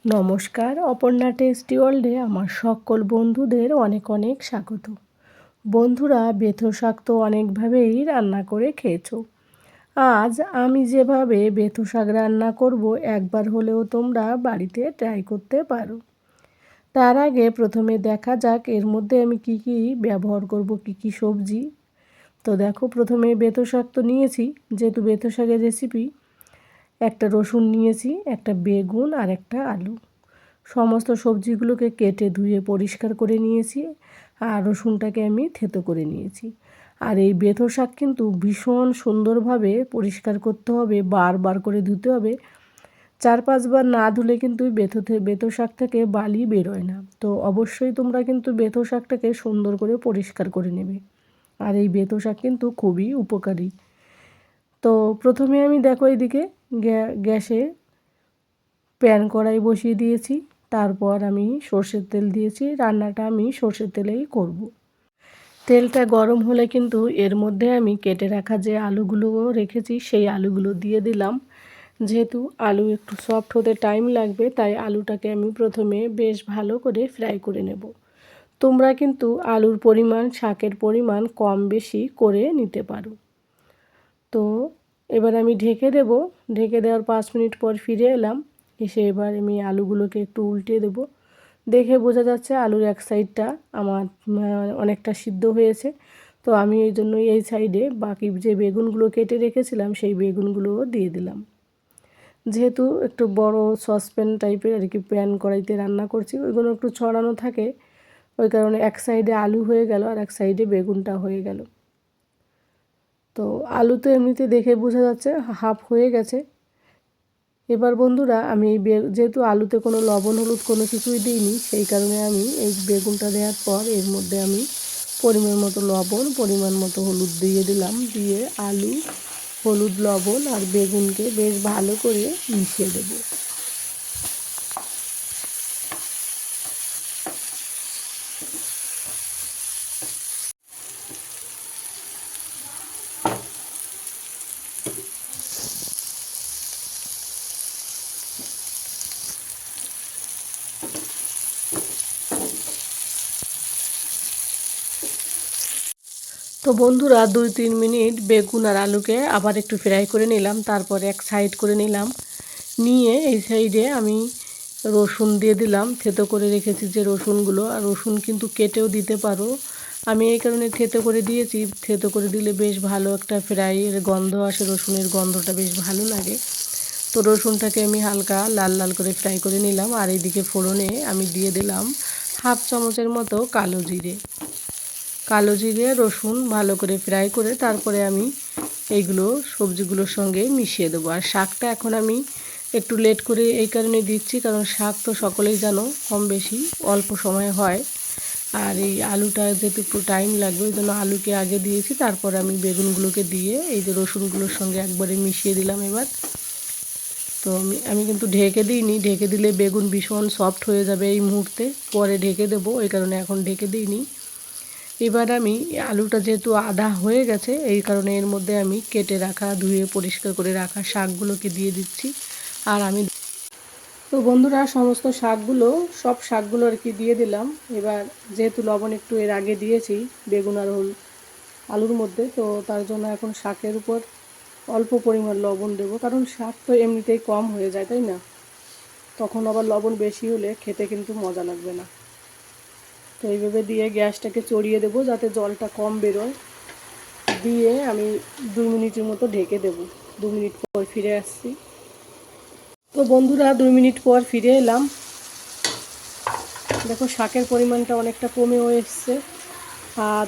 নমস্কার, অপর্ণা টেস্টি ওয়ার্ল্ডে আমার সকল বন্ধুদের অনেক অনেক স্বাগত। বন্ধুরা, বেথো শাক তো অনেকভাবেই রান্না করে খেয়েছো। আজ আমি যেভাবে বেথো শাক রান্না করব, একবার হলেও তোমরা বাড়িতে ট্রাই করতে পারো। তার আগে প্রথমে দেখা যাক এর মধ্যে আমি কি কি ব্যবহার করব, কি কি সবজি। তো দেখো, প্রথমে বেথো শাক তো নিয়েছি, যেহেতু বেথো শাকের রেসিপি। একটা রসুন নিয়েছি, একটা বেগুন আর একটা আলু। সমস্ত সবজিগুলোকে কেটে ধুয়ে পরিষ্কার করে নিয়েছি, আর রসুনটাকে আমি থেতো করে নিয়েছি। আর এই বেথো শাক কিন্তু ভীষণ সুন্দরভাবে পরিষ্কার করতে হবে, বারবার করে ধুতে হবে। 4-5 বার না ধুলে কিন্তু বেথো শাক থেকে বালি বেরোয় না। তো অবশ্যই তোমরা কিন্তু বেথো শাকটাকে সুন্দর করে পরিষ্কার করে নেবে। আর এই বেথো শাক কিন্তু খুবই উপকারী। তো প্রথমে আমি দেখো এদিকে গ্যাসে প্যান কড়াই বসিয়ে দিয়েছি। তারপর আমি সর্ষের তেল দিয়েছি। রান্নাটা আমি সর্ষের তেলেই করব। তেলটা গরম হলে কিন্তু এর মধ্যে আমি কেটে রাখা যে আলুগুলো রেখেছি সেই আলুগুলো দিয়ে দিলাম। যেহেতু আলু একটু সফট হতে টাইম লাগবে, তাই আলুটাকে আমি প্রথমে বেশ ভালো করে ফ্রাই করে নেব। তোমরা কিন্তু আলুর পরিমাণ, শাকের পরিমাণ কম বেশি করে নিতে পারো। তো এবার আমি ঢেকে দেব। ঢেকে দেওয়ার 5 মিনিট পর ফিরে এলাম। এসে এবার আমি আলুগুলোকে একটু উল্টে দেব। দেখে বোঝা যাচ্ছে আলুর এক সাইডটা আমার অনেকটা সিদ্ধ হয়েছে। তো আমি এই জন্য এই সাইডে বাকি যে বেগুনগুলো কেটে রেখেছিলাম সেই বেগুনগুলোও দিয়ে দিলাম। যেহেতু একটু বড় সসপ্যান টাইপের আর কি প্যান কড়াইতে রান্না করছি, ওইগুলো একটু ছড়ানো থাকে, ওই কারণে এক সাইডে আলু হয়ে গেল আর এক সাইডে বেগুনটা হয়ে গেল। তো আলু তো এমনিতে দেখে বোঝা যাচ্ছে হাফ হয়ে গেছে। এবার বন্ধুরা, আমি যেহেতু আলুতে কোনো লবণ হলুদ কোনো কিছুই দিইনি, সেই কারণে আমি এই বেগুনটা দেওয়ার পর এর মধ্যে আমি পরিমাণ মতো লবণ, পরিমাণ মতো হলুদ দিয়ে দিলাম। দিয়ে আলু, হলুদ, লবণ আর বেগুনকে বেশ ভালো করে মিশিয়ে দেবো। তো বন্ধুরা, 2-3 মিনিট বেগুন আর আলুকে আবার একটু ফ্রাই করে নিলাম। তারপর এক সাইড করে নিলাম। নিয়ে এই সাইডে আমি রসুন দিয়ে দিলাম। থেতো করে রেখেছি যে রসুনগুলো, আর রসুন কিন্তু কেটেও দিতে পারো। আমি এই কারণে থেতো করে দিয়েছি। থেতো করে দিলে বেশ ভালো একটা ফ্রাইয়ের গন্ধ আসে, রসুনের গন্ধটা বেশ ভালো লাগে। তো রসুনটাকে আমি হালকা লাল লাল করে ফ্রাই করে নিলাম। আর এইদিকে ফোড়নে আমি দিয়ে দিলাম হাফ চামচের মতো কালো জিরে। কালো জিরে, রসুন ভালো করে ফ্রাই করে তারপরে আমি এইগুলো সবজিগুলোর সঙ্গে মিশিয়ে দেবো। আর শাকটা এখন আমি একটু লেট করে এই কারণে দিচ্ছি, কারণ শাক তো সকলেই জানো কম বেশি অল্প সময় হয়। আর এই আলুটা যেহেতু একটু টাইম লাগবে, ওই জন্য আলুকে আগে দিয়েছি। তারপর আমি বেগুনগুলোকে দিয়ে এই যে রসুনগুলোর সঙ্গে একবারে মিশিয়ে দিলাম এবার। তো আমি কিন্তু ঢেকে দিইনি, ঢেকে দিলে বেগুন ভীষণ সফট হয়ে যাবে এই মুহূর্তে, পরে ঢেকে দেবো, ওই কারণে এখন ঢেকে দিইনি। এবার আমি আলুটা যেহেতু আধা হয়ে গেছে, এই কারণে এর মধ্যে আমি কেটে রাখা, ধুয়ে পরিষ্কার করে রাখা শাকগুলোকে দিয়ে দিচ্ছি। আর আমি তো বন্ধুরা, সমস্ত শাকগুলো, সব শাকগুলো আর কি দিয়ে দিলাম। এবার যেহেতু লবণ একটু এর আগে দিয়েছি বেগুন আর আলুর মধ্যে, তো তার জন্য এখন শাকের উপর অল্প পরিমাণ লবণ দেবো, কারণ শাক তো এমনিতেই কম হয়ে যায়, তাই না? তখন আবার লবণ বেশি হলে খেতে কিন্তু মজা লাগবে না। তো এইভাবে দিয়ে গ্যাসটাকে চড়িয়ে দেবো যাতে জলটা কম বেরোয়। দিয়ে আমি 2 মিনিটের মতো ঢেকে দেবো। 2 মিনিট পর ফিরে আসছি। তো বন্ধুরা, 2 মিনিট পর ফিরে এলাম। দেখো, শাকের পরিমাণটা অনেকটা কমেও এসছে। আর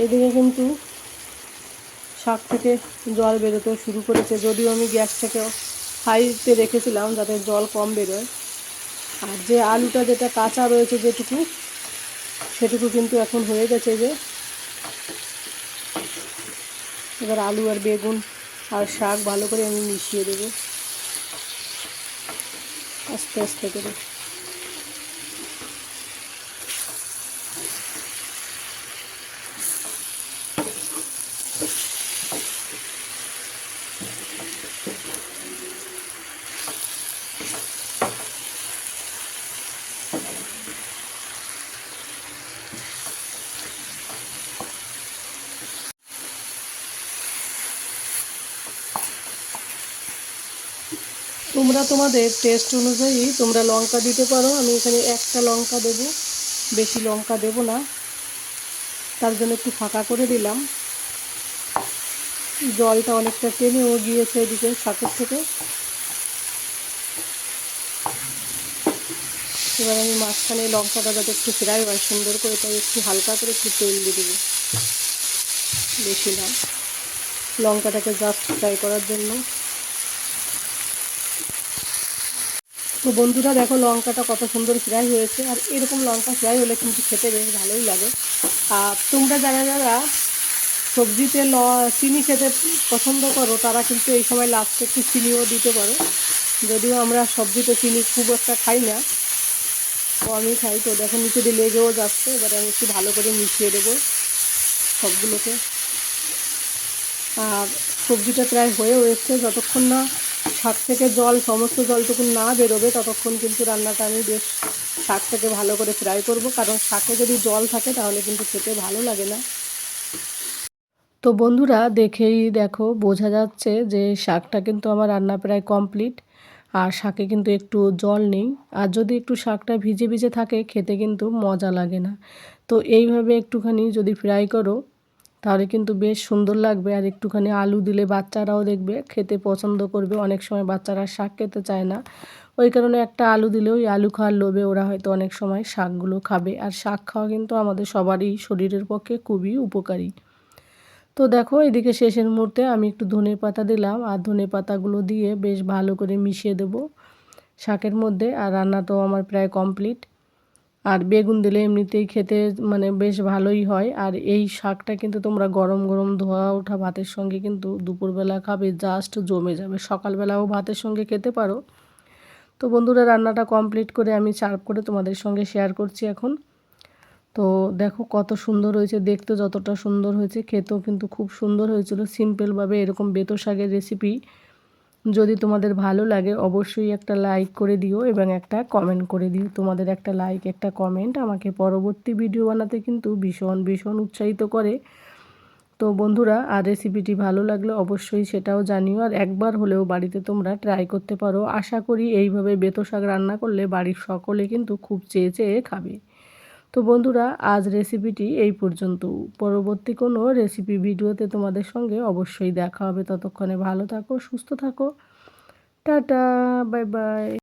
এদিকে কিন্তু শাক থেকে জল বেরোতেও শুরু করেছে, যদিও আমি গ্যাসটাকে হাইতে রেখেছিলাম যাতে জল কম বেরোয়। আর যে আলুটা যেটা কাঁচা রয়েছে যেটুকু, সেটুকু কিন্তু এখন হয়ে গেছে। যে এবার আলু আর বেগুন আর শাক ভালো করে আমি মিশিয়ে দেবো আস্তে আস্তে করে। তোমরা তোমাদের টেস্ট অনুযায়ী তোমরা লঙ্কা দিতে পারো। আমি এখানে একটা লঙ্কা দেব, বেশি লঙ্কা দেব না, তার জন্য একটু ফাঁকা করে দিলাম। জলটা অনেকটা টেনেও গিয়েছে এদিকে শাকের থেকে। এবার আমি মাঝখানে লঙ্কাটা যাতে একটু ফ্রাই হয় সুন্দর করে, তাই একটু হালকা করে একটু তেল দিয়ে দেবো, বেশি না, লঙ্কাটাকে জাস্ট ফ্রাই করার জন্য। তো বন্ধুরা দেখো লঙ্কাটা কত সুন্দর ফ্রাই হয়েছে, আর এরকম লঙ্কা ফ্রাই হলে কিন্তু খেতে বেশ ভালোই লাগে। আর তোমরা যারা যারা সবজিতে চিনি খেতে পছন্দ করো তারা কিন্তু এই সময় লাস্টে একটু চিনিও দিতে পারো। যদিও আমরা সবজিতে চিনি খুব একটা খাই না, কমই খাই। তো দেখো নিচে দিয়ে লেগেও যাচ্ছে, এবারে আমি একটু ভালো করে মিশিয়ে দেবো সবগুলোকে। আর সবজিটা প্রায় হয়েও এসছে, যতক্ষণ না শাক থেকে জল, সমস্ত জলটুকু না বেরোবে ততক্ষণ কিন্তু রান্নাটা আমি বেশ শাকটাকে ভালো করে ফ্রাই করব, কারণ শাকে যদি জল থাকে তাহলে কিন্তু খেতে ভালো লাগে না। তো বন্ধুরা দেখেই দেখো বোঝা যাচ্ছে যে শাকটা কিন্তু আমার রান্না প্রায় কমপ্লিট, আর শাকে কিন্তু একটু জল নেই। আর যদি একটু শাকটা ভিজে ভিজে থাকে খেতে কিন্তু মজা লাগে না। তো এইভাবে একটুখানি যদি ফ্রাই করো তাহলে কিন্তু বেশ সুন্দর লাগবে। আর একটুখানি আলু দিলে বাচ্চারাও দেখবে খেতে পছন্দ করবে। অনেক সময় বাচ্চারা শাক খেতে চায় না, ওই কারণে একটা আলু দিলে ওই আলু খাওয়ার লোভে ওরা হয়তো অনেক সময় শাকগুলো খাবে। আর শাক খাওয়া কিন্তু আমাদের সবারই শরীরের পক্ষে খুবই উপকারী। তো দেখো এদিকে শেষের মুহূর্তে আমি একটু ধনেপাতা দিলাম, আর ধনেপাতাগুলো দিয়ে বেশ ভালো করে মিশিয়ে দেব শাকের মধ্যে। আর রান্না তো আমার প্রায় কমপ্লিট। আর বেগুন দিলে এমনিতেই খেতে মানে বেশ ভালোই হয়। আর এই শাকটা কিন্তু তোমরা গরম গরম ধোয়া ওঠা ভাতের সঙ্গে কিন্তু দুপুরবেলা খাবে, জাস্ট জমে যাবে। সকালবেলাও ভাতের সঙ্গে খেতে পারো। তো বন্ধুরা রান্নাটা কমপ্লিট করে আমি সার্ভ করে তোমাদের সঙ্গে শেয়ার করছি এখন। তো দেখো কত সুন্দর হয়েছে, দেখতে যতটা সুন্দর হয়েছে খেতেও কিন্তু খুব সুন্দর হয়েছিল। সিম্পলভাবে এরকম বেতো শাকের রেসিপি যদি তোমাদের ভালো লাগে অবশ্যই একটা লাইক করে দিও এবং একটা কমেন্ট করে দিও। তোমাদের একটা লাইক, একটা কমেন্ট আমাকে পরবর্তী ভিডিও বানাতে কিন্তু ভীষণ ভীষণ উৎসাহিত করে। তো বন্ধুরা আর রেসিপিটি ভালো লাগলে অবশ্যই সেটাও জানিও, আর একবার হলেও বাড়িতে তোমরা ট্রাই করতে পারো। আশা করি এইভাবে বেতো শাক রান্না করলে বাড়ির সকলে কিন্তু খুব চেয়ে চেয়ে খাবে। তো বন্ধুরা আজ রেসিপিটি এই পর্যন্ত। পরবর্তী কোনো রেসিপি ভিডিওতে তোমাদের সঙ্গে অবশ্যই দেখা হবে। ততক্ষণে ভালো থাকো, সুস্থ থাকো, টাটা, বাই বাই।